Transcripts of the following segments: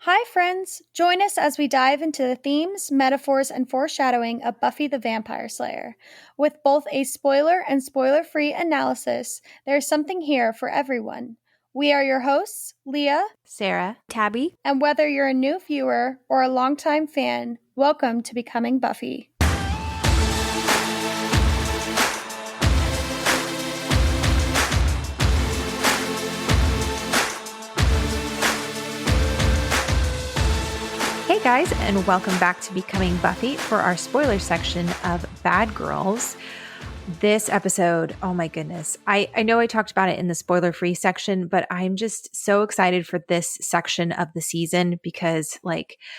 Hi, friends! Join us as we dive into the themes, metaphors, and foreshadowing of Buffy the Vampire Slayer. With both a spoiler and spoiler free analysis, there's something here for everyone. We are your hosts, Leah, Sarah, Tabby, and whether you're a new viewer or a longtime fan, welcome to Becoming Buffy. Hey guys, and welcome back to Becoming Buffy for our spoiler section of Bad Girls. This episode, oh my goodness. I know I talked about it in the spoiler-free section, but I'm just so excited for this section of the season because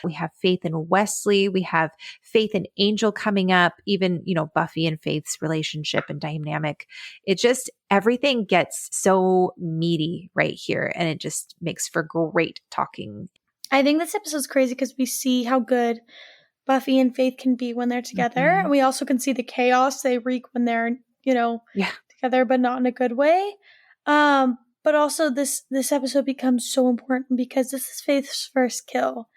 we have Faith in Wesley, we have Faith and Angel coming up, even, Buffy and Faith's relationship and dynamic. It just, everything gets so meaty right here, and it just makes for great talking. I think this episode's crazy because we see how good Buffy and Faith can be when they're together. Mm-hmm. And we also can see the chaos they wreak when they're, together, but not in a good way. But also this episode becomes so important because this is Faith's first kill.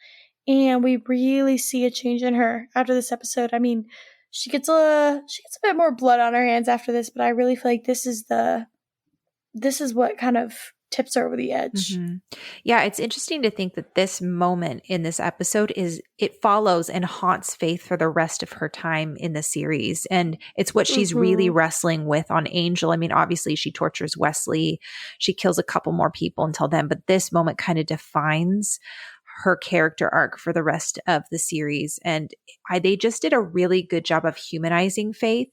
And we really see a change in her after this episode. I mean, she gets a bit more blood on her hands after this, but I really feel like this is what kind of tips her over the edge. Mm-hmm. Yeah, it's interesting to think that this moment in this episode it follows and haunts Faith for the rest of her time in the series. And it's what she's really wrestling with on Angel. I mean, obviously she tortures Wesley. She kills a couple more people until then, but this moment kind of defines her character arc for the rest of the series. And they just did a really good job of humanizing Faith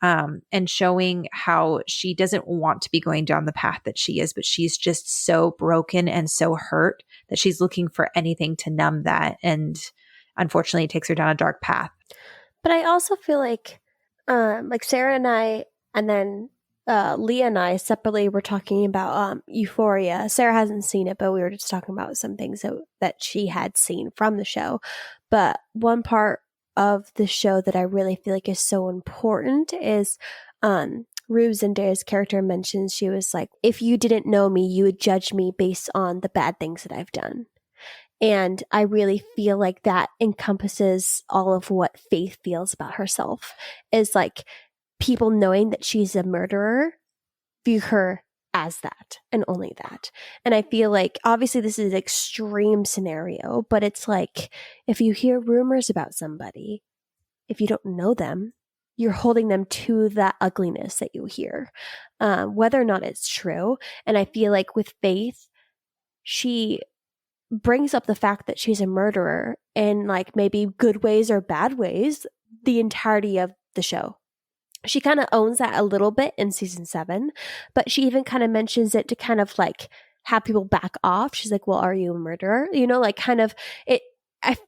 and showing how she doesn't want to be going down the path that she is, but she's just so broken and so hurt that she's looking for anything to numb that. And unfortunately, it takes her down a dark path. But I also feel like Sarah and I, and then Leah and I separately were talking about Euphoria. Sarah hasn't seen it, but we were just talking about some things that she had seen from the show. But one part of the show that I really feel like is so important is Rue Zendaya's character mentions, she was like, if you didn't know me, you would judge me based on the bad things that I've done. And I really feel like that encompasses all of what Faith feels about herself, is like people knowing that she's a murderer view her as that and only that. And I feel like obviously this is an extreme scenario, but it's like if you hear rumors about somebody, if you don't know them, you're holding them to that ugliness that you hear, whether or not it's true. And I feel like with Faith, she brings up the fact that she's a murderer in like maybe good ways or bad ways the entirety of the show. She kind of owns that a little bit in season 7, but she even kind of mentions it to kind of like have people back off. She's like, well, are you a murderer? Like kind of it.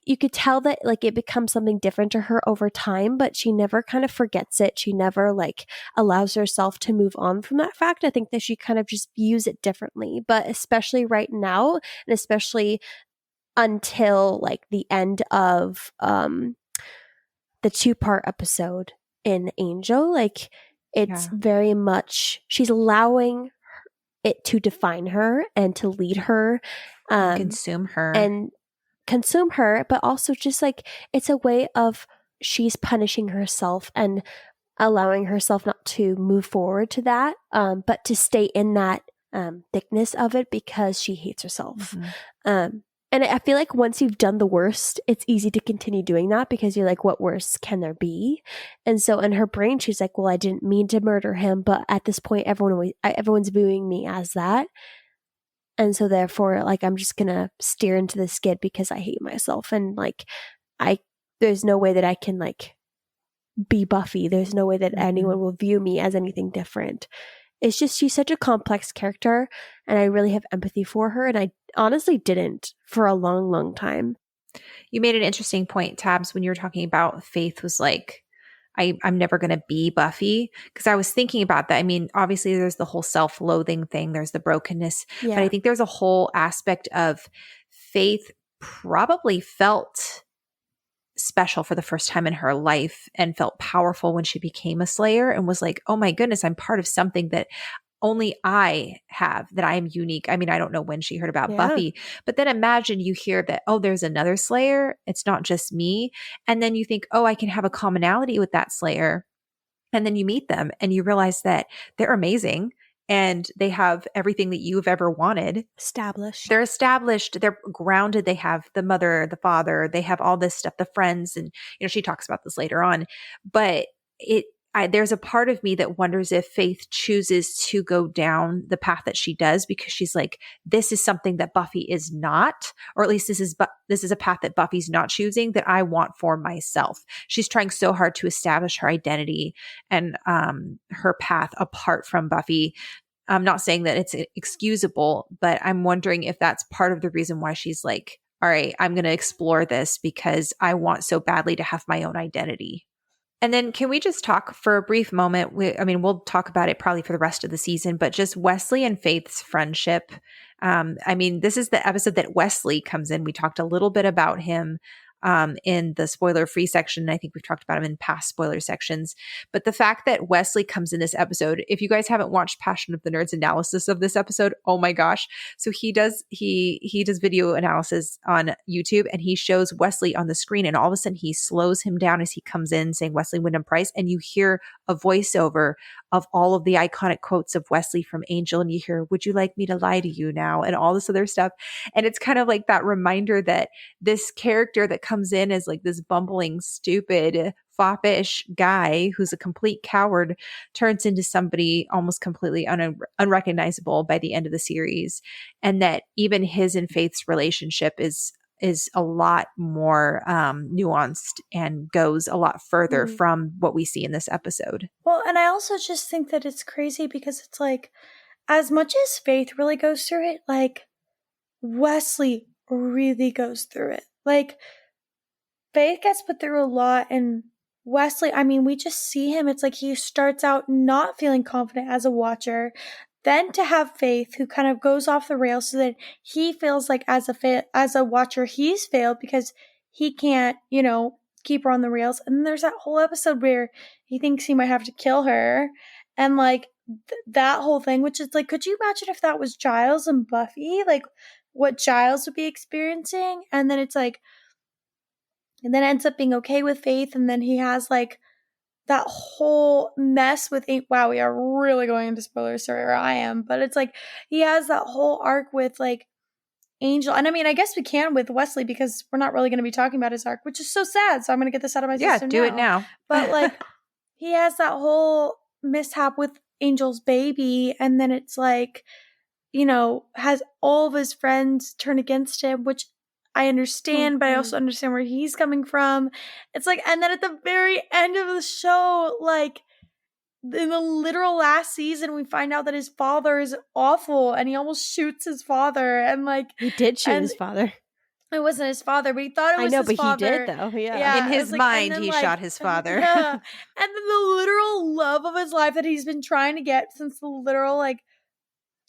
You could tell that like it becomes something different to her over time, but she never kind of forgets it. She never like allows herself to move on from that fact. I think that she kind of just views it differently, but especially right now, and especially until like the end of the 2-part episode in Angel, like it's very much she's allowing it to define her and to lead her, consume her, but also just like it's a way of she's punishing herself and allowing herself not to move forward to that, but to stay in that thickness of it because she hates herself. And I feel like once you've done the worst, it's easy to continue doing that because you're like, what worse can there be? And so in her brain, she's like, well, I didn't mean to murder him, but at this point, everyone's viewing me as that. And so therefore, like, I'm just going to steer into the skid because I hate myself. And like, there's no way that I can like be Buffy. There's no way that anyone will view me as anything different. It's just, she's such a complex character and I really have empathy for her. And I honestly didn't for a long, long time. You made an interesting point, Tabs, when you were talking about Faith was like, I'm never going to be Buffy, because I was thinking about that. I mean, obviously there's the whole self-loathing thing. There's the brokenness, but I think there's a whole aspect of Faith probably felt special for the first time in her life and felt powerful when she became a Slayer and was like, oh my goodness, I'm part of something that only I have, that I am unique. I mean, I don't know when she heard about Buffy, but then imagine you hear that, oh, there's another Slayer. It's not just me. And then you think, oh, I can have a commonality with that Slayer. And then you meet them and you realize that they're amazing and they have everything that you've ever wanted. Established. They're established. They're grounded. They have the mother, the father. They have all this stuff, the friends. And, she talks about this later on. But there's a part of me that wonders if Faith chooses to go down the path that she does because she's like, this is something that Buffy is not, or at least this is a path that Buffy's not choosing that I want for myself. She's trying so hard to establish her identity and her path apart from Buffy. I'm not saying that it's excusable, but I'm wondering if that's part of the reason why she's like, all right, I'm going to explore this because I want so badly to have my own identity. And then can we just talk for a brief moment? We'll talk about it probably for the rest of the season, but just Wesley and Faith's friendship. This is the episode that Wesley comes in. We talked a little bit about him in the spoiler-free section. I think we've talked about him in past spoiler sections. But the fact that Wesley comes in this episode, if you guys haven't watched Passion of the Nerds analysis of this episode, oh my gosh. So he does video analysis on YouTube and he shows Wesley on the screen and all of a sudden he slows him down as he comes in saying Wesley Wyndham-Pryce, and you hear a voiceover of all of the iconic quotes of Wesley from Angel, and you hear, would you like me to lie to you now? And all this other stuff. And it's kind of like that reminder that this character that comes in as like this bumbling, stupid, foppish guy who's a complete coward turns into somebody almost completely unrecognizable by the end of the series. And that even his and Faith's relationship is a lot more nuanced and goes a lot further from what we see in this episode. Well, and I also just think that it's crazy because it's like, as much as Faith really goes through it, like, Wesley really goes through it. Like, Faith gets put through a lot, and Wesley, we just see him. It's like he starts out not feeling confident as a watcher. Then to have Faith, who kind of goes off the rails so that he feels like as a watcher, he's failed because he can't, keep her on the rails. And then there's that whole episode where he thinks he might have to kill her. And like that whole thing, which is like, could you imagine if that was Giles and Buffy? Like what Giles would be experiencing? And then it's like, and then ends up being okay with Faith. And then he has like that whole mess with wow, we are really going into spoilers, or I am, but it's like he has that whole arc with like Angel, and I guess we can with Wesley because we're not really going to be talking about his arc, which is so sad. So I'm going to get this out of my system. Yeah, do it now. But like he has that whole mishap with Angel's baby, and then it's like, has all of his friends turn against him, which I understand, but I also understand where he's coming from. It's like, and then at the very end of the show, like in the literal last season, we find out that his father is awful and he almost shoots his father. And like, he did shoot his father. It wasn't his father, but he thought it was his father. I know, but he did though. Yeah. In his mind, he shot his father. Yeah. And then the literal love of his life that he's been trying to get since the literal like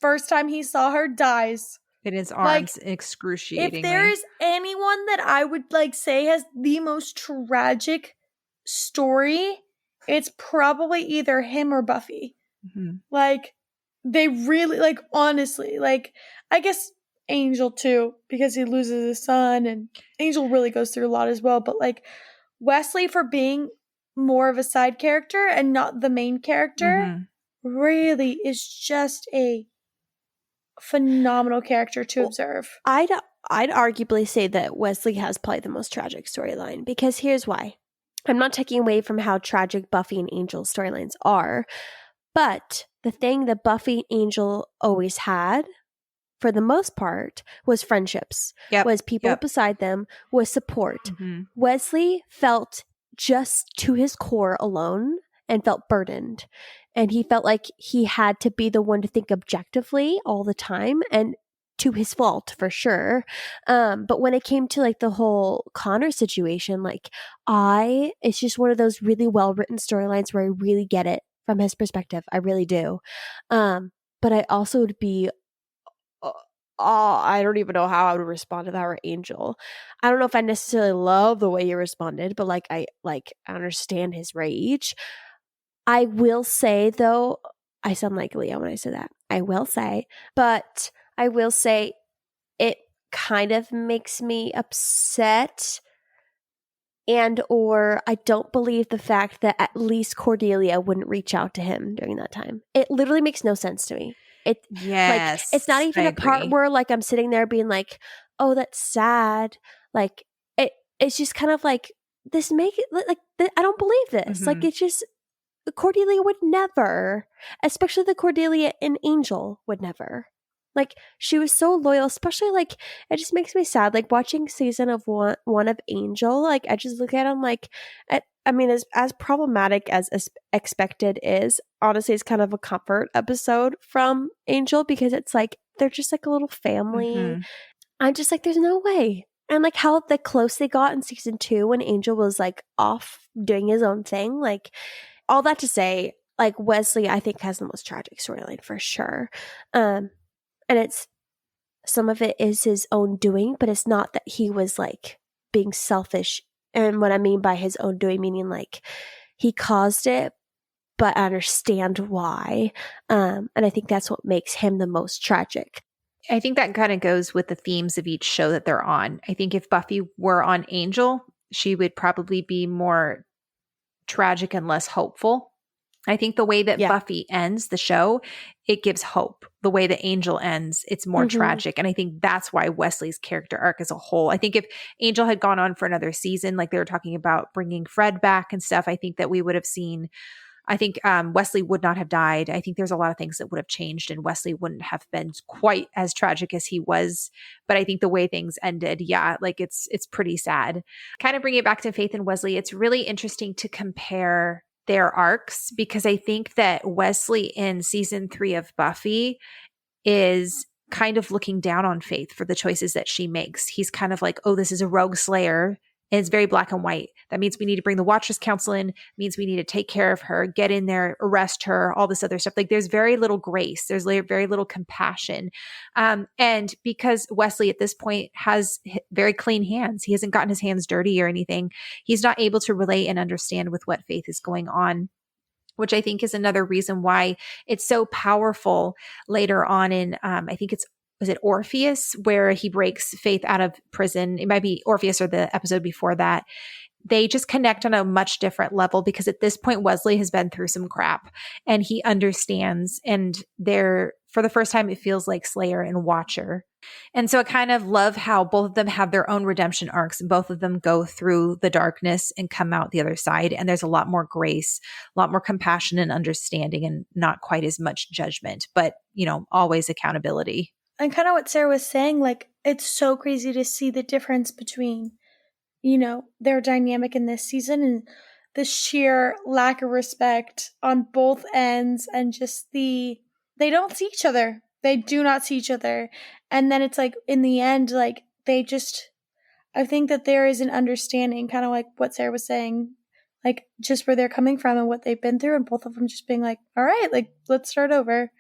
first time he saw her dies. In his arms, like, excruciatingly. If there is anyone that I would like say has the most tragic story, it's probably either him or Buffy. Mm-hmm. Like, they really, like, honestly, like, I guess Angel too, because he loses his son, and Angel really goes through a lot as well, but like, Wesley for being more of a side character and not the main character really is just a phenomenal character to observe. I'd arguably say that Wesley has probably the most tragic storyline, because here's why. I'm not taking away from how tragic Buffy and Angel's storylines are, but the thing that Buffy and Angel always had, for the most part, was friendships. Was people beside them, was support. Wesley felt just to his core alone and felt burdened. And he felt like he had to be the one to think objectively all the time, and to his fault for sure. But when it came to like the whole Connor situation, like it's just one of those really well written storylines where I really get it from his perspective. I really do. But I also would be, I don't even know how I would respond to that or Angel. I don't know if I necessarily love the way you responded, but I understand his rage. I will say though, I sound like Leah when I say that. I will say. But I will say it kind of makes me upset, and or I don't believe the fact that at least Cordelia wouldn't reach out to him during that time. It literally makes no sense to me. Yes, it's not even I a part agree. where like I'm sitting there being like, oh, that's sad. Like it's just kind of like this make it like I don't believe this. Like it's just Cordelia would never, especially the Cordelia in Angel would never. Like she was so loyal, especially like it just makes me sad. Like watching season of one of Angel, like I just look at him like, I mean, as problematic as expected is, honestly, it's kind of a comfort episode from Angel because it's like they're just like a little family. I'm just like, there's no way. And like how the close they got in season 2 when Angel was like off doing his own thing, like all that to say, like Wesley, I think has the most tragic storyline for sure. And it's some of it is his own doing, but it's not that he was like being selfish. And what I mean by his own doing, meaning like he caused it, but I understand why. And I think that's what makes him the most tragic. I think that kind of goes with the themes of each show that they're on. I think if Buffy were on Angel, she would probably be more tragic and less hopeful. I think the way that Buffy ends the show, it gives hope. The way that Angel ends, it's more tragic. And I think that's why Wesley's character arc as a whole, I think if Angel had gone on for another season, like they were talking about bringing Fred back and stuff, I think that we would have seen, I think Wesley would not have died. I think there's a lot of things that would have changed and Wesley wouldn't have been quite as tragic as he was. But I think the way things ended, like it's pretty sad. Kind of bring it back to Faith and Wesley. It's really interesting to compare their arcs because I think that Wesley in season 3 of Buffy is kind of looking down on Faith for the choices that she makes. He's kind of like, oh, this is a rogue slayer. And it's very black and white. That means we need to bring the Watchers Council in, means we need to take care of her, get in there, arrest her, all this other stuff. Like there's very little grace. There's very little compassion. And because Wesley at this point has very clean hands, he hasn't gotten his hands dirty or anything. He's not able to relate and understand with what Faith is going on, which I think is another reason why it's so powerful later on in, I think was it Orpheus, where he breaks Faith out of prison? It might be Orpheus or the episode before that. They just connect on a much different level because at this point, Wesley has been through some crap and he understands. And for the first time, it feels like Slayer and Watcher. And so I kind of love how both of them have their own redemption arcs and both of them go through the darkness and come out the other side. And there's a lot more grace, a lot more compassion and understanding and not quite as much judgment, but, always accountability. And kind of what Sarah was saying, like, it's so crazy to see the difference between, their dynamic in this season and the sheer lack of respect on both ends and just they don't see each other. They do not see each other. And then it's like, in the end, like, I think that there is an understanding, kind of like what Sarah was saying, like, just where they're coming from and what they've been through, and both of them just being like, all right, like, let's start over.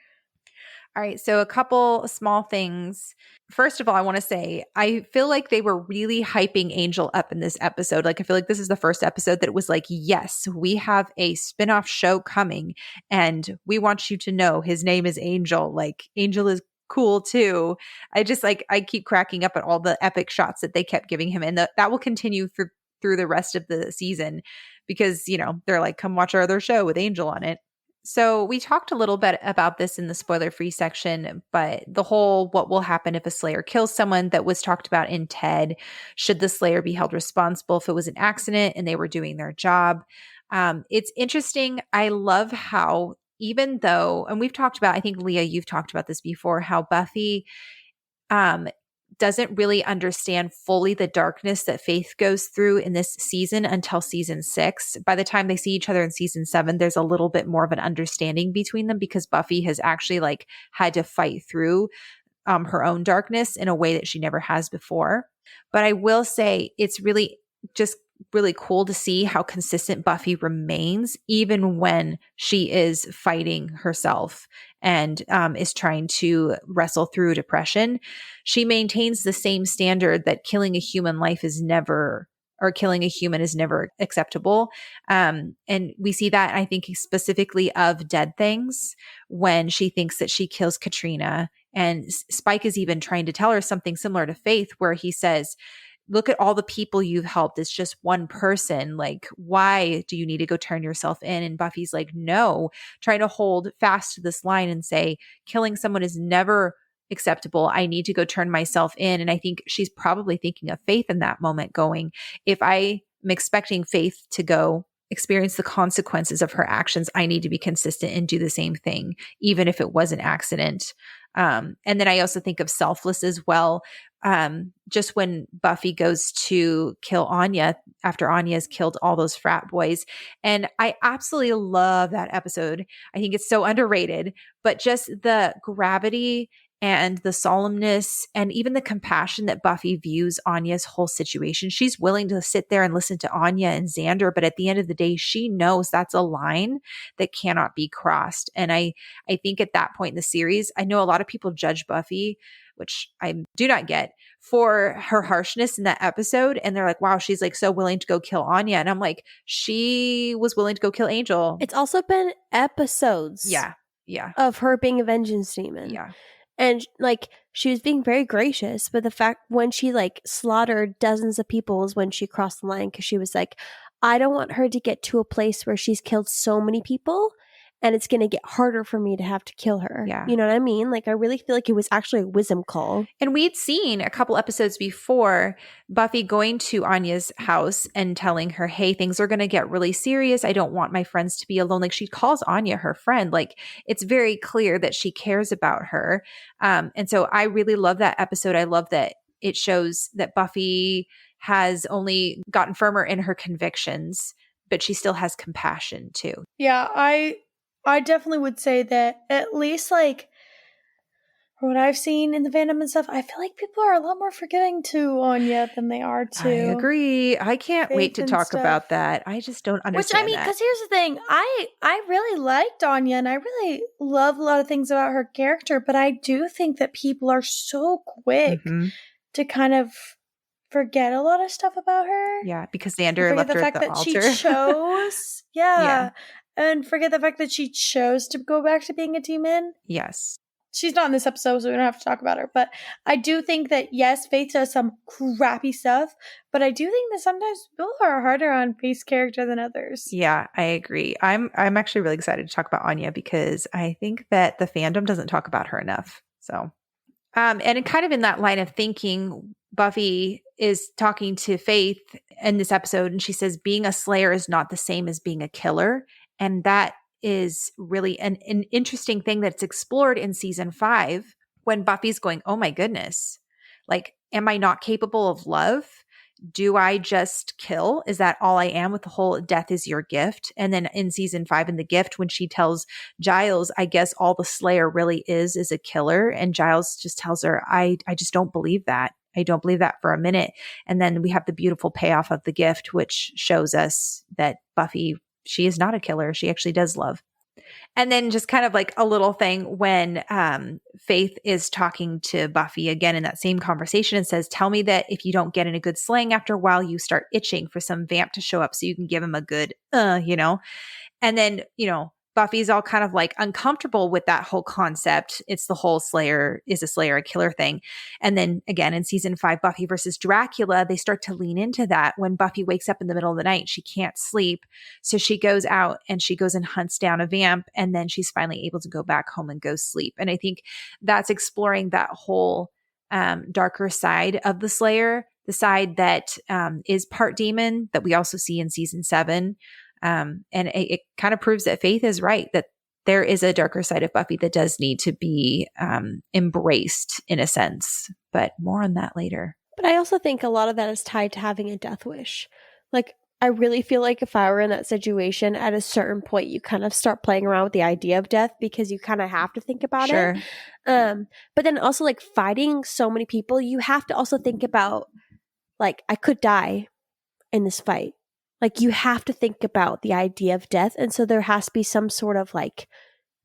All right, so a couple small things. First of all, I want to say, I feel like they were really hyping Angel up in this episode. Like, I feel like this is the first episode that it was like, yes, we have a spinoff show coming, and we want you to know his name is Angel. Like, Angel is cool too. I just I keep cracking up at all the epic shots that they kept giving him, and that will continue through the rest of the season because, they're like, come watch our other show with Angel on it. So we talked a little bit about this in the spoiler-free section, but the whole what will happen if a Slayer kills someone that was talked about in Ted, should the Slayer be held responsible if it was an accident and they were doing their job? It's interesting. I love how even though, and we've talked about, I think Leah, you've talked about this before, how Buffy doesn't really understand fully the darkness that Faith goes through in this season until season 6. By the time they see each other in season 7, there's a little bit more of an understanding between them because Buffy has actually had to fight through her own darkness in a way that she never has before. But I will say it's really just really cool to see how consistent Buffy remains even when she is fighting herself and is trying to wrestle through depression. She maintains the same standard that killing a human life is never or killing a human is never acceptable. And we see that, I think, specifically of Dead Things, when she thinks that she kills Katrina. And Spike is even trying to tell her something similar to Faith, where he says, look at all the people you've helped. It's just one person. Like, why do you need to go turn yourself in? And Buffy's like, no, trying to hold fast to this line and say, killing someone is never acceptable. I need to go turn myself in. And I think she's probably thinking of Faith in that moment, going, if I am expecting Faith to go experience the consequences of her actions, I need to be consistent and do the same thing, even if it was an accident. And then I also think of Selfless as well. Just when Buffy goes to kill Anya after Anya has killed all those frat boys. And I absolutely love that episode. I think it's so underrated, but just the gravity and the solemnness and even the compassion that Buffy views Anya's whole situation. She's willing to sit there and listen to Anya and Xander, but at the end of the day, she knows that's a line that cannot be crossed. And I think at that point in the series, I know a lot of people judge Buffy, which I do not get, for her harshness in that episode. And they're like, wow, she's like so willing to go kill Anya. And I'm like, she was willing to go kill Angel. It's also been episodes of her being a vengeance demon. Yeah. And like, she was being very gracious, but the fact when she like slaughtered dozens of people is when she crossed the line, because she was like, I don't want her to get to a place where she's killed so many people and it's going to get harder for me to have to kill her. Yeah. You know what I mean? Like, I really feel like it was actually a wisdom call. And we'd seen a couple episodes before Buffy going to Anya's house and telling her, hey, things are going to get really serious. I don't want my friends to be alone. Like, she calls Anya her friend. Like, it's very clear that she cares about her. And so I really love that episode. I love that it shows that Buffy has only gotten firmer in her convictions, but she still has compassion too. Yeah, I definitely would say that, at least like from what I've seen in the fandom and stuff, I feel like people are a lot more forgiving to Anya than they are to. I agree. I can't wait to talk about that. I just don't understand. Which, I mean, because here's the thing, I really liked Anya and I really love a lot of things about her character, but I do think that people are so quick to kind of forget a lot of stuff about her. Yeah, because Xander left her at the altar. She chose. Yeah. And forget the fact that she chose to go back to being a demon. Yes. She's not in this episode, so we don't have to talk about her. But I do think that, yes, Faith does some crappy stuff, but I do think that sometimes people are harder on Faith's character than others. Yeah, I agree. I'm actually really excited to talk about Anya because I think that the fandom doesn't talk about her enough. So, and kind of in that line of thinking, Buffy is talking to Faith in this episode, and she says, being a slayer is not the same as being a killer. And that is really an interesting thing that's explored in season 5 when Buffy's going, oh my goodness, like, am I not capable of love? Do I just kill? Is that all I am with the whole death is your gift? And then in season 5 in The Gift, when she tells Giles, I guess all the slayer really is a killer. And Giles just tells her, I just don't believe that. I don't believe that for a minute. And then we have the beautiful payoff of The Gift, which shows us that Buffy, she is not a killer. She actually does love. And then just kind of like a little thing when Faith is talking to Buffy again in that same conversation and says, tell me that if you don't get in a good slang after a while, you start itching for some vamp to show up so you can give him a good, you know. And then, you know, Buffy's all kind of like uncomfortable with that whole concept. It's the whole Slayer is a Slayer, a killer thing. And then again, in season 5, Buffy versus Dracula, they start to lean into that. When Buffy wakes up in the middle of the night, she can't sleep. So she goes out and she goes and hunts down a vamp. And then she's finally able to go back home and go sleep. And I think that's exploring that whole darker side of the Slayer, the side that is part demon that we also see in season 7. And it kind of proves that Faith is right, that there is a darker side of Buffy that does need to be embraced in a sense, but more on that later. But I also think a lot of that is tied to having a death wish. Like, I really feel like if I were in that situation, at a certain point, you kind of start playing around with the idea of death because you kind of have to think about it. But then also, like, fighting so many people, you have to also think about, like, I could die in this fight. Like, you have to think about the idea of death. And so there has to be some sort of like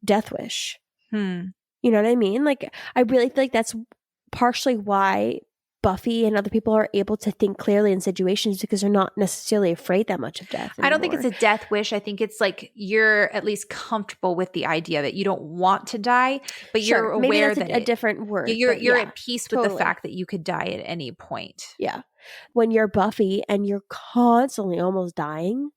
death wish. You know what I mean? Like, I really feel like that's partially why Buffy and other people are able to think clearly in situations because they're not necessarily afraid that much of death anymore. I don't think it's a death wish. I think it's like you're at least comfortable with the idea that you don't want to die, but you're aware maybe that's that a different word. You're at peace with the fact that you could die at any point. Yeah. When you're Buffy and you're constantly almost dying,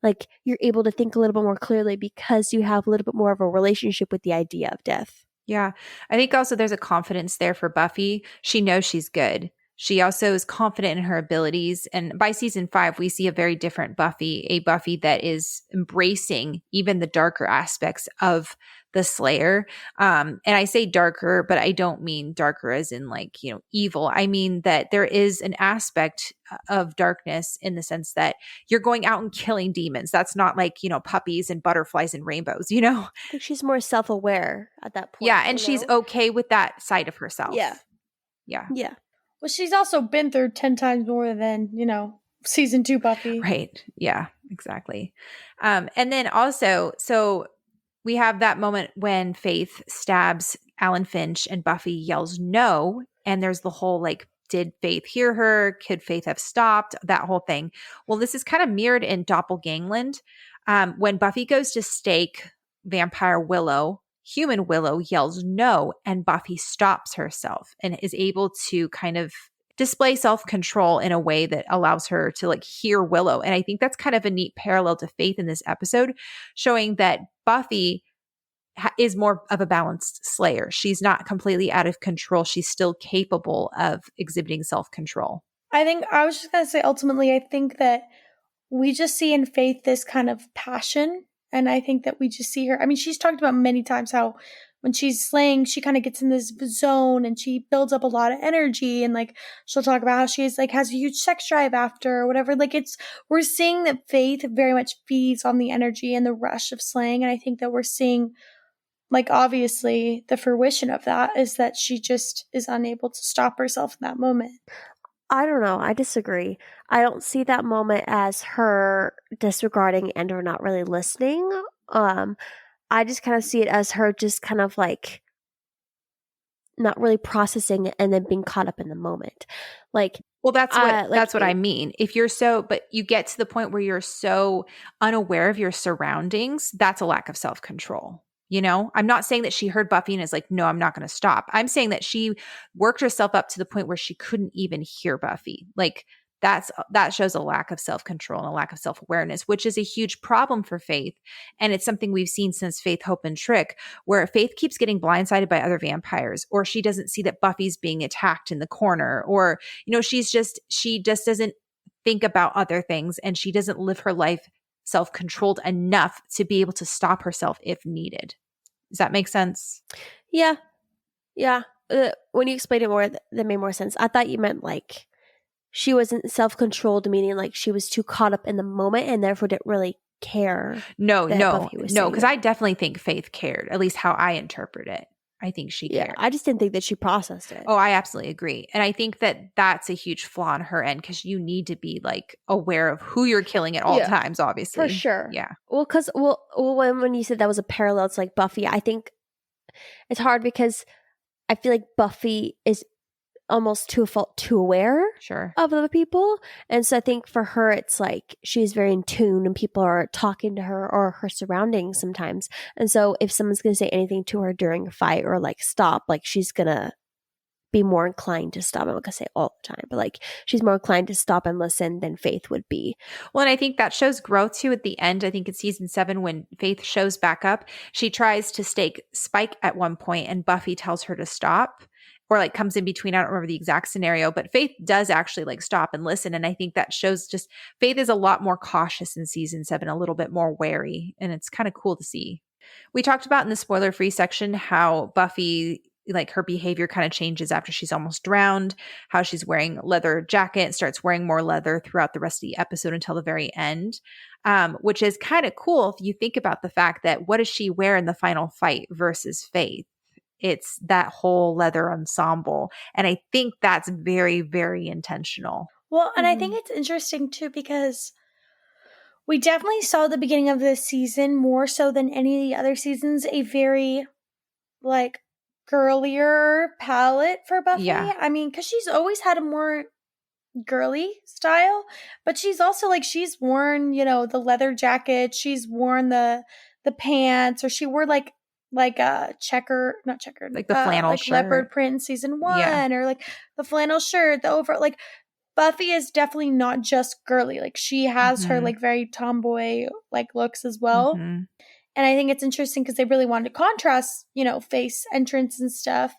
like you're able to think a little bit more clearly because you have a little bit more of a relationship with the idea of death. Yeah. I think also there's a confidence there for Buffy. She knows she's good. She also is confident in her abilities. And by season 5, we see a very different Buffy, a Buffy that is embracing even the darker aspects of the Slayer. And I say darker, but I don't mean darker as in like, evil. I mean that there is an aspect of darkness in the sense that you're going out and killing demons. That's not like, puppies and butterflies and rainbows, I think she's more self-aware at that point. Yeah. And she's okay with that side of herself. Yeah. Yeah. Yeah. Well, she's also been through 10 times more than, season 2 Buffy. Right. Yeah, exactly. And then also, so we have that moment when Faith stabs Alan Finch and Buffy yells no. And there's the whole like, did Faith hear her? Could Faith have stopped? That whole thing. Well, this is kind of mirrored in Doppelgangland. When Buffy goes to stake vampire Willow, human Willow yells no, and Buffy stops herself and is able to kind of display self-control in a way that allows her to like hear Willow. And I think that's kind of a neat parallel to Faith in this episode, showing that Buffy is more of a balanced Slayer. She's not completely out of control. She's still capable of exhibiting self-control. I was just going to say, ultimately, I think that we just see in Faith this kind of passion. And I think that we just see her. I mean, she's talked about many times how when she's slaying, she kind of gets in this zone and she builds up a lot of energy. And like, she'll talk about how she's like, has a huge sex drive after or whatever. Like we're seeing that Faith very much feeds on the energy and the rush of slaying. And I think that we're seeing, like, obviously the fruition of that is that she just is unable to stop herself in that moment. I don't know. I disagree. I don't see that moment as her disregarding and or not really listening. I just kind of see it as her just kind of like not really processing it and then being caught up in the moment. Like, well, that's what I mean. If you're but you get to the point where you're so unaware of your surroundings, that's a lack of self-control. I'm not saying that she heard Buffy and is like, no, I'm not going to stop. I'm saying that she worked herself up to the point where she couldn't even hear Buffy. Like that shows a lack of self-control and a lack of self-awareness, which is a huge problem for Faith. And it's something we've seen since Faith, Hope, and Trick, where Faith keeps getting blindsided by other vampires, or she doesn't see that Buffy's being attacked in the corner, or, she just doesn't think about other things, and she doesn't live her life self-controlled enough to be able to stop herself if needed. Does that make sense? Yeah. Yeah. When you explained it more, that made more sense. I thought you meant like she wasn't self-controlled, meaning like she was too caught up in the moment and therefore didn't really care. No, because I definitely think Faith cared, at least how I interpret it. I think she cared. I just didn't think that she processed it. Oh, I absolutely agree. And I think that that's a huge flaw on her end, because you need to be like aware of who you're killing at all times, obviously. For sure. Yeah. Well, because when you said that was a parallel to like Buffy, I think it's hard because I feel like Buffy is almost to a fault too aware of other people. And so I think for her, it's like she's very in tune and people are talking to her or her surroundings sometimes. And so if someone's going to say anything to her during a fight or like stop, like she's going to be more inclined to stop. I'm not going to say all the time, but like she's more inclined to stop and listen than Faith would be. Well, and I think that shows growth too at the end. I think in season 7, when Faith shows back up, she tries to stake Spike at one point and Buffy tells her to stop. Or like comes in between. I don't remember the exact scenario, but Faith does actually like stop and listen. And I think that shows just Faith is a lot more cautious in season 7, a little bit more wary. And it's kind of cool to see. We talked about in the spoiler-free section how Buffy, like her behavior kind of changes after she's almost drowned, how she's wearing a leather jacket and starts wearing more leather throughout the rest of the episode until the very end, which is kind of cool if you think about the fact that what does she wear in the final fight versus Faith? It's that whole leather ensemble. And I think that's very, very intentional. Well, and I think it's interesting too, because we definitely saw at the beginning of this season, more so than any of the other seasons, a very like girlier palette for Buffy. Yeah. I mean, because she's always had a more girly style, but she's also like, she's worn, you know, the leather jacket, she's worn the pants, or she wore like a not checkered, Like the flannel like shirt. leopard print in season 1, Yeah. or like the flannel shirt, the over, like Buffy is definitely not just girly. Like she has her like very tomboy like looks as well. Mm-hmm. And I think it's interesting because they really wanted to contrast, you know, face entrance and stuff.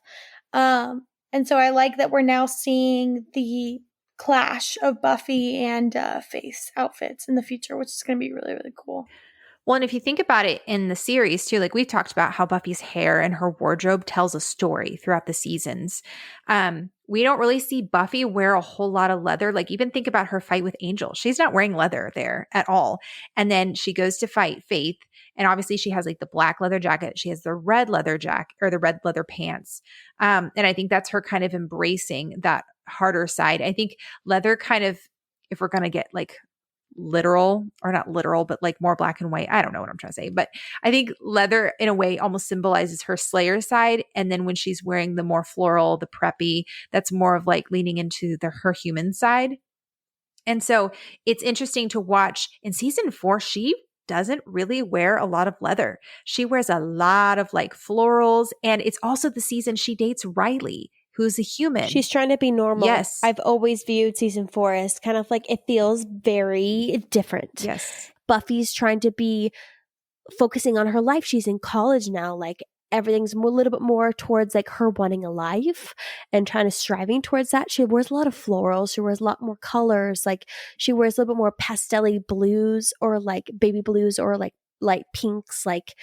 And so I like that we're now seeing the clash of Buffy and Faith's outfits in the future, which is going to be really, really cool. Well, and if you think about it in the series too, like we've talked about how Buffy's hair and her wardrobe tells a story throughout the seasons. We don't really see Buffy wear a whole lot of leather. Like even think about her fight with Angel. She's not wearing leather there at all. And then she goes to fight Faith. And obviously she has like the black leather jacket. She has the red leather jacket or the red leather pants. And I think that's her kind of embracing that harder side. I think leather kind of, if we're going to get like literal, or not literal, but like more black and white. I don't know what I'm trying to say, but I think leather in a way almost symbolizes her Slayer side. And then when she's wearing the more floral, the preppy, that's more of like leaning into her human side. And so it's interesting to watch in season 4, she doesn't really wear a lot of leather. She wears a lot of like florals. And it's also the season she dates Riley, who's a human. She's trying to be normal. Yes. I've always viewed season 4 as kind of like, it feels very different. Yes. Buffy's trying to be focusing on her life. She's in college now. Like everything's a little bit more towards like her wanting a life and trying to striving towards that. She wears a lot of florals. She wears a lot more colors. Like she wears a little bit more pastel-y blues, or like baby blues, or like light pinks. Like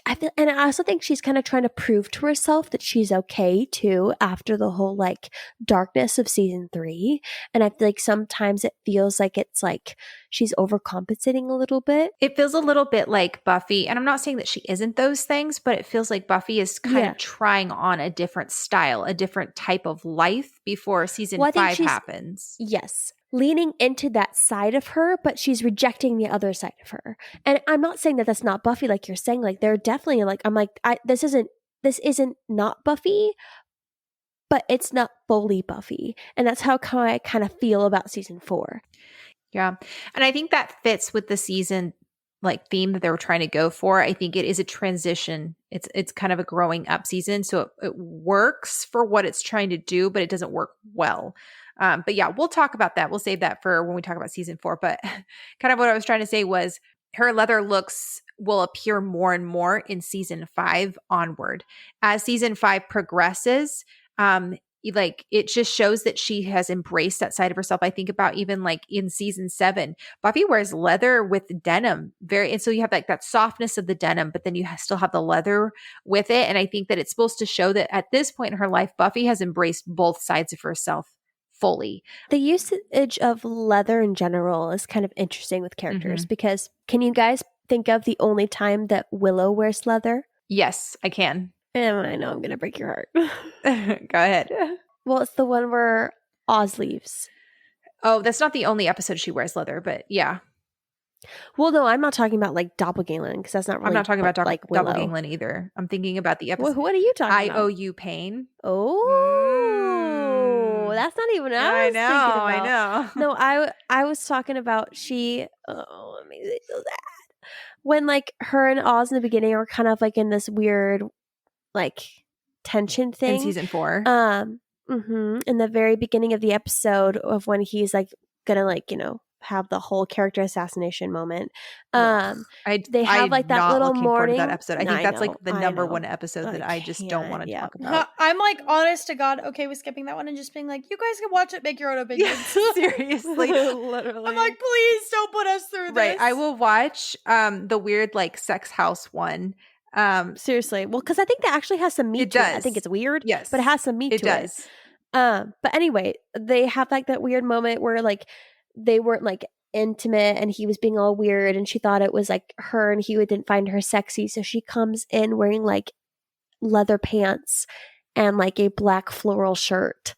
and I also think she's kind of trying to prove to herself that she's okay too after the whole like darkness of season 3. And I feel like sometimes it feels like it's like she's overcompensating a little bit. It feels a little bit like Buffy, and I'm not saying that she isn't those things, but it feels like Buffy is kind of trying on a different style, a different type of life before season 5 happens. Yes. Leaning into that side of her, but she's rejecting the other side of her. And I'm not saying that that's not Buffy, like you're saying. Like they're definitely like, I'm like, this isn't not Buffy, but it's not fully Buffy. And that's how I kind of feel about season 4. Yeah. And I think that fits with the season like theme that they were trying to go for. I think it is a transition. It's kind of a growing up season. So it works for what it's trying to do, but it doesn't work well. But yeah, we'll talk about that. We'll save that for when we talk about season 4. But kind of what I was trying to say was her leather looks will appear more and more in season 5 onward. As season 5 progresses, like it just shows that she has embraced that side of herself. I think about even like in season 7, Buffy wears leather with denim and so you have like that softness of the denim, but then you still have the leather with it. And I think that it's supposed to show that at this point in her life, Buffy has embraced both sides of herself fully. The usage of leather in general is kind of interesting with characters because can you guys think of the only time that Willow wears leather? Yes, I can. I know I'm going to break your heart. Go ahead. Well, it's the one where Oz leaves. Oh, that's not the only episode she wears leather, but yeah. Well, no, I'm not talking about like Doppelgangland because that's not really. I'm not talking about like Doppelgangland either. I'm thinking about the episode. Well, what are you talking about? I Owe You Pain. Oh, that's not even what I was thinking about. I know. No, I was talking about she. Oh, it makes me so sad. When like her and Oz in the beginning are kind of like in this weird like tension thing in season 4. In the very beginning of the episode of when he's like gonna like have the whole character assassination moment. They have like that little morning. That episode. I think that's like the number one episode that I just don't want to talk about. I'm like, honest to God, okay with skipping that one and just being like, you guys can watch it, make your own opinions. Seriously, literally. I'm like, please don't put us through this. Right, I will watch the weird like sex house one. Seriously, well, because I think that actually has some meat to it. I think it's weird, yes, but it has some meat to it. It does. But anyway, they have like that weird moment where like they weren't like intimate and he was being all weird and she thought it was like her and he didn't find her sexy, so she comes in wearing like leather pants and like a black floral shirt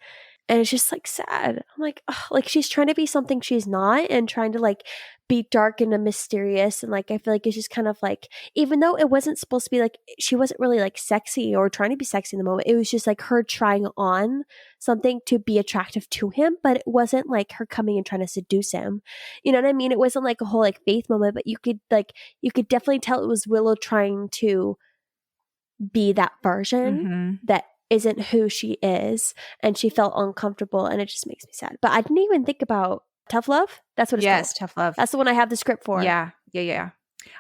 And it's just like sad. I'm like, ugh, like she's trying to be something she's not and trying to like be dark and mysterious. And like, I feel like it's just kind of like, even though it wasn't supposed to be like, she wasn't really like sexy or trying to be sexy in the moment. It was just like her trying on something to be attractive to him, but it wasn't like her coming and trying to seduce him. You know what I mean? It wasn't like a whole like faith moment, but you could definitely tell it was Willow trying to be that version that isn't who she is, and she felt uncomfortable, and it just makes me sad. But I didn't even think about Tough Love. That's what it's called. Yes, Tough Love. That's the one I have the script for. Yeah.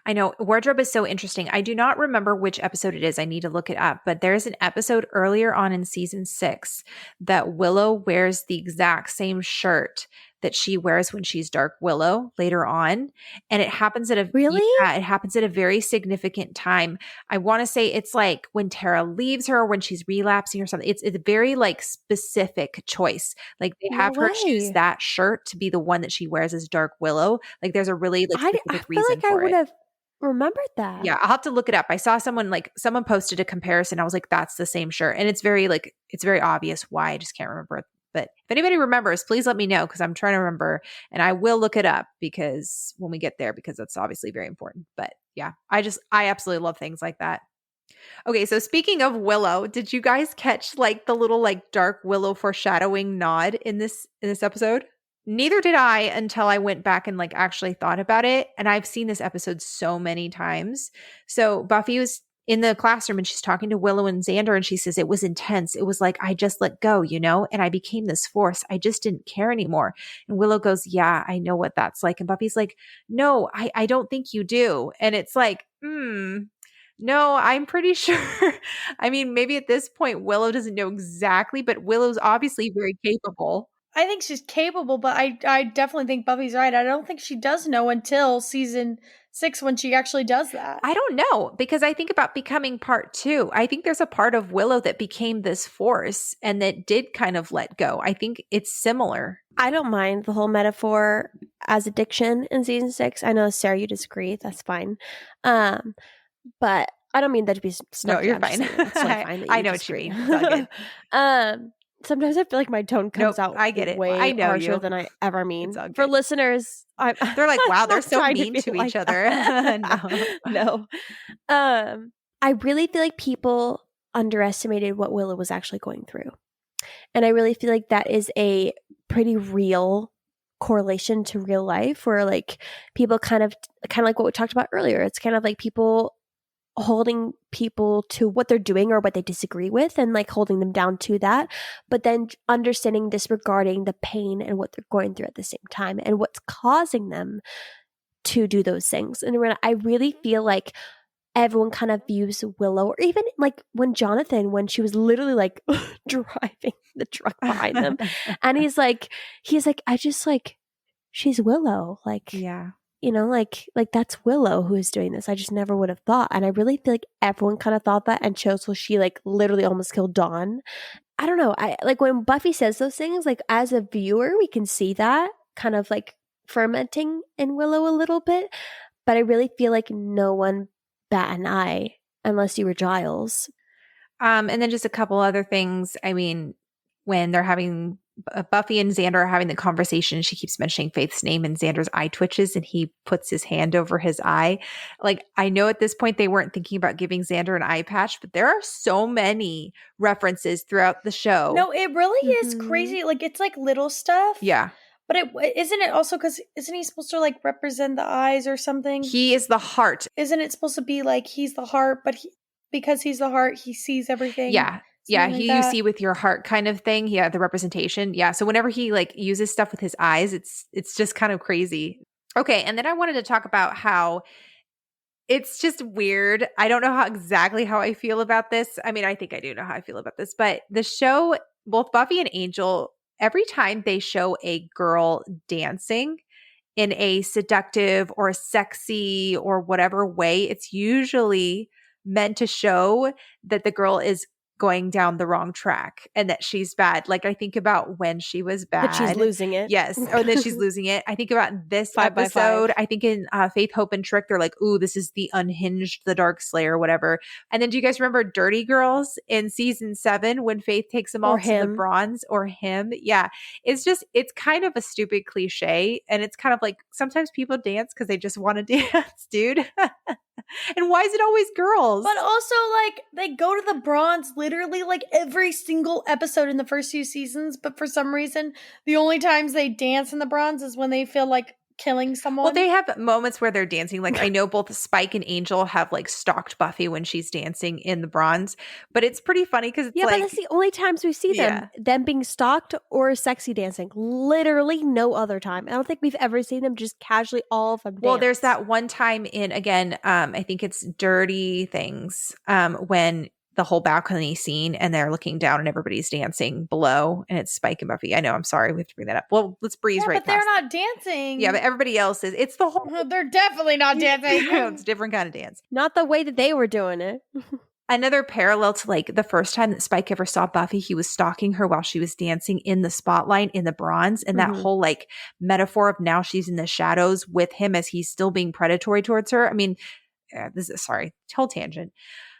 I know. Wardrobe is so interesting. I do not remember which episode it is. I need to look it up. But there's an episode earlier on in season 6 that Willow wears the exact same shirt that she wears when she's Dark Willow later on. And it happens at a it happens at a very significant time. I want to say it's like when Tara leaves her or when she's relapsing or something. It's a very like specific choice. Like they have her choose that shirt to be the one that she wears as Dark Willow. Like there's a really like specific reason like for I would have remembered that. Yeah, I'll have to look it up. I saw someone posted a comparison. I was like, that's the same shirt. And it's very obvious why. I just can't remember it. But if anybody remembers, please let me know because I'm trying to remember and I will look it up because when we get there, because that's obviously very important. But yeah, I absolutely love things like that. Okay, so speaking of Willow, did you guys catch like the little like Dark Willow foreshadowing nod in this episode? Neither did I until I went back and like actually thought about it. And I've seen this episode so many times. So Buffy was in the classroom and she's talking to Willow and Xander and she says, it was intense. It was like, I just let go, and I became this force. I just didn't care anymore. And Willow goes, yeah, I know what that's like. And Buffy's like, no, I don't think you do. And it's like, no, I'm pretty sure. I mean, maybe at this point, Willow doesn't know exactly, but Willow's obviously very capable. I think she's capable, but I definitely think Buffy's right. I don't think she does know until season 6 when she actually does that. I don't know, because I think about becoming part 2. I think there's a part of Willow that became this force and that did kind of let go. I think it's similar. I don't mind the whole metaphor as addiction in season 6. I know, Sarah, you disagree. That's fine. But I don't mean that to be snarky. No, you're fine. It's fine I know disagree. What you mean. It's all good. Sometimes I feel like my tone comes out I get it. way I know harsher than I ever mean. It's all good. For listeners, they're like, wow, they're so mean to each other. No. I really feel like people underestimated what Willow was actually going through. And I really feel like that is a pretty real correlation to real life, where like people kind of like what we talked about earlier. It's kind of like people holding people to what they're doing or what they disagree with and like holding them down to that, but then understanding, disregarding the pain and what they're going through at the same time and what's causing them to do those things. And I really feel like everyone kind of views Willow, or even like when she was literally like driving the truck behind them and he's like I just like, she's Willow, like, yeah, like that's Willow who is doing this. I just never would have thought. And I really feel like everyone kind of thought that and chose, so she like literally almost killed Dawn. I don't know. I like when Buffy says those things, like as a viewer, we can see that kind of like fermenting in Willow a little bit. But I really feel like no one bat an eye unless you were Giles. And then just a couple other things. I mean, when they're having Buffy and Xander are having the conversation, she keeps mentioning Faith's name and Xander's eye twitches and he puts his hand over his eye. Like, I know at this point they weren't thinking about giving Xander an eye patch, but there are so many references throughout the show. No, it really is crazy. Like, it's like little stuff. Yeah. But isn't it also because isn't he supposed to like represent the eyes or something? He is the heart. Isn't it supposed to be like he's the heart, but because he's the heart, he sees everything? Yeah. Yeah, you see with your heart kind of thing. Yeah, the representation. Yeah, so whenever he like uses stuff with his eyes, it's just kind of crazy. Okay, and then I wanted to talk about how it's just weird. I don't know exactly how I feel about this. I mean, I think I do know how I feel about this, but the show, both Buffy and Angel, every time they show a girl dancing in a seductive or sexy or whatever way, it's usually meant to show that the girl is going down the wrong track and that she's bad. Like I think about when she was bad. That she's losing it. Yes. Or that she's losing it. I think about this 5 by 5. episode. I think in Faith, Hope, and Trick, they're like, ooh, this is the unhinged, the dark slayer, whatever. And then do you guys remember Dirty Girls in season 7 when Faith takes them all to the bronze, or him? Yeah. It's kind of a stupid cliche. And it's kind of like sometimes people dance because they just want to dance, dude. And why is it always girls? But also, like, they go to the bronze literally like every single episode in the first 2 seasons, but for some reason, the only times they dance in the bronze is when they feel like killing someone. Well, they have moments where they're dancing. Like I know both Spike and Angel have like stalked Buffy when she's dancing in the bronze, but it's pretty funny because it's but that's the only times we see them being stalked or sexy dancing. Literally no other time. I don't think we've ever seen them just casually all of them dance. Well, there's that one time in, again, I think it's Dirty Things, when the whole balcony scene and they're looking down and everybody's dancing below and it's Spike and Buffy. I know, I'm sorry, we have to bring that up. Well, let's breeze right past. But they're not dancing. Yeah, but everybody else is. It's the whole. They're definitely not dancing. It's a different kind of dance. Not the way that they were doing it. Another parallel to like the first time that Spike ever saw Buffy, he was stalking her while she was dancing in the spotlight in the bronze. And that whole like metaphor of now she's in the shadows with him as he's still being predatory towards her. I mean, whole tangent.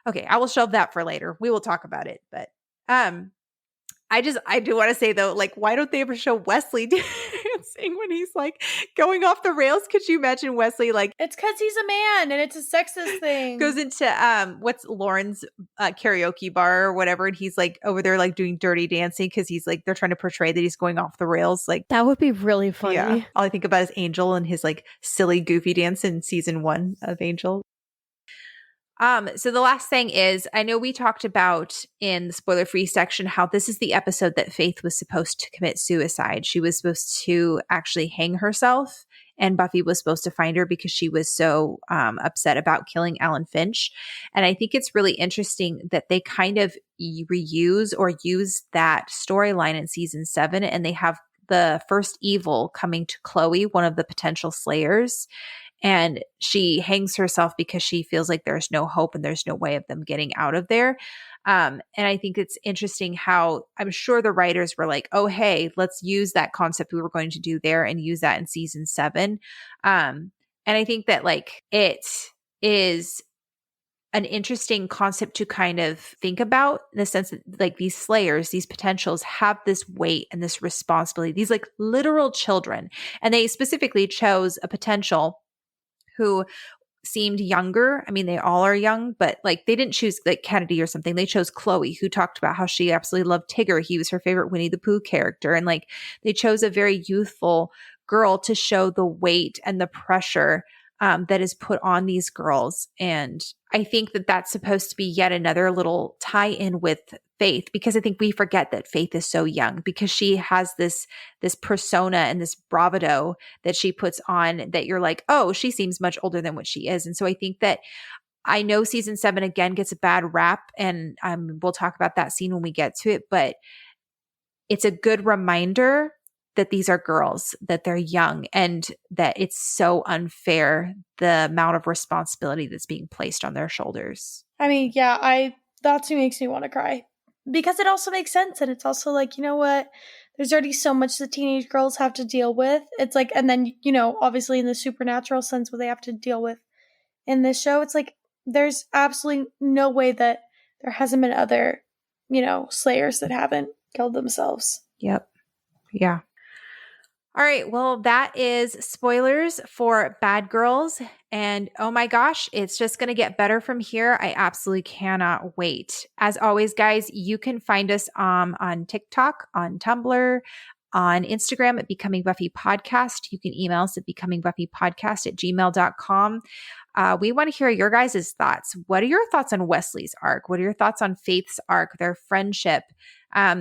Okay, I will shelve that for later. We will talk about it. But I do want to say though, like, why don't they ever show Wesley dancing when he's like going off the rails? Could you imagine Wesley like? It's because he's a man and it's a sexist thing. Goes into what's Lauren's karaoke bar or whatever, and he's like over there like doing dirty dancing because he's like they're trying to portray that he's going off the rails. Like that would be really funny. Yeah, all I think about is Angel and his like silly goofy dance in season 1 of Angel. So the last thing is, I know we talked about in the spoiler-free section how this is the episode that Faith was supposed to commit suicide. She was supposed to actually hang herself, and Buffy was supposed to find her because she was so upset about killing Alan Finch. And I think it's really interesting that they kind of reuse or use that storyline in season 7, and they have the first evil coming to Chloe, one of the potential slayers. And she hangs herself because she feels like there's no hope and there's no way of them getting out of there. And I think it's interesting how I'm sure the writers were like, oh, hey, let's use that concept we were going to do there and use that in season 7. And I think that like it is an interesting concept to kind of think about in the sense that like these slayers, these potentials have this weight and this responsibility, these like literal children. And they specifically chose a potential who seemed younger. I mean, they all are young, but like they didn't choose like Kennedy or something. They chose Chloe, who talked about how she absolutely loved Tigger. He was her favorite Winnie the Pooh character. And like they chose a very youthful girl to show the weight and the pressure that is put on these girls. And I think that that's supposed to be yet another little tie in with Faith, because I think we forget that Faith is so young because she has this persona and this bravado that she puts on that you're like, oh, she seems much older than what she is. And so I think that I know season 7 again gets a bad rap, and we'll talk about that scene when we get to it, but it's a good reminder that these are girls, that they're young, and that it's so unfair the amount of responsibility that's being placed on their shoulders. I mean, yeah, that's what makes me want to cry. Because it also makes sense, and it's also like, you know what? There's already so much that teenage girls have to deal with. It's like, and then, you know, obviously in the supernatural sense what they have to deal with in this show, it's like there's absolutely no way that there hasn't been other, you know, slayers that haven't killed themselves. Yep. Yeah. All right, well, that is spoilers for Bad Girls. And oh my gosh, it's just going to get better from here. I absolutely cannot wait. As always, guys, you can find us on TikTok, on Tumblr, on Instagram at Becoming Buffy Podcast. You can email us at becomingbuffypodcast@gmail.com. We want to hear your guys' thoughts. What are your thoughts on Wesley's arc? What are your thoughts on Faith's arc, their friendship?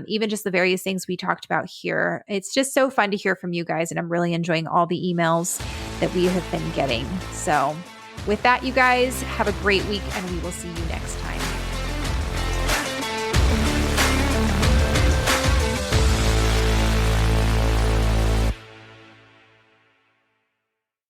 Even just the various things we talked about here. It's just so fun to hear from you guys, and I'm really enjoying all the emails that we have been getting. So with that, you guys, have a great week, and we will see you next time.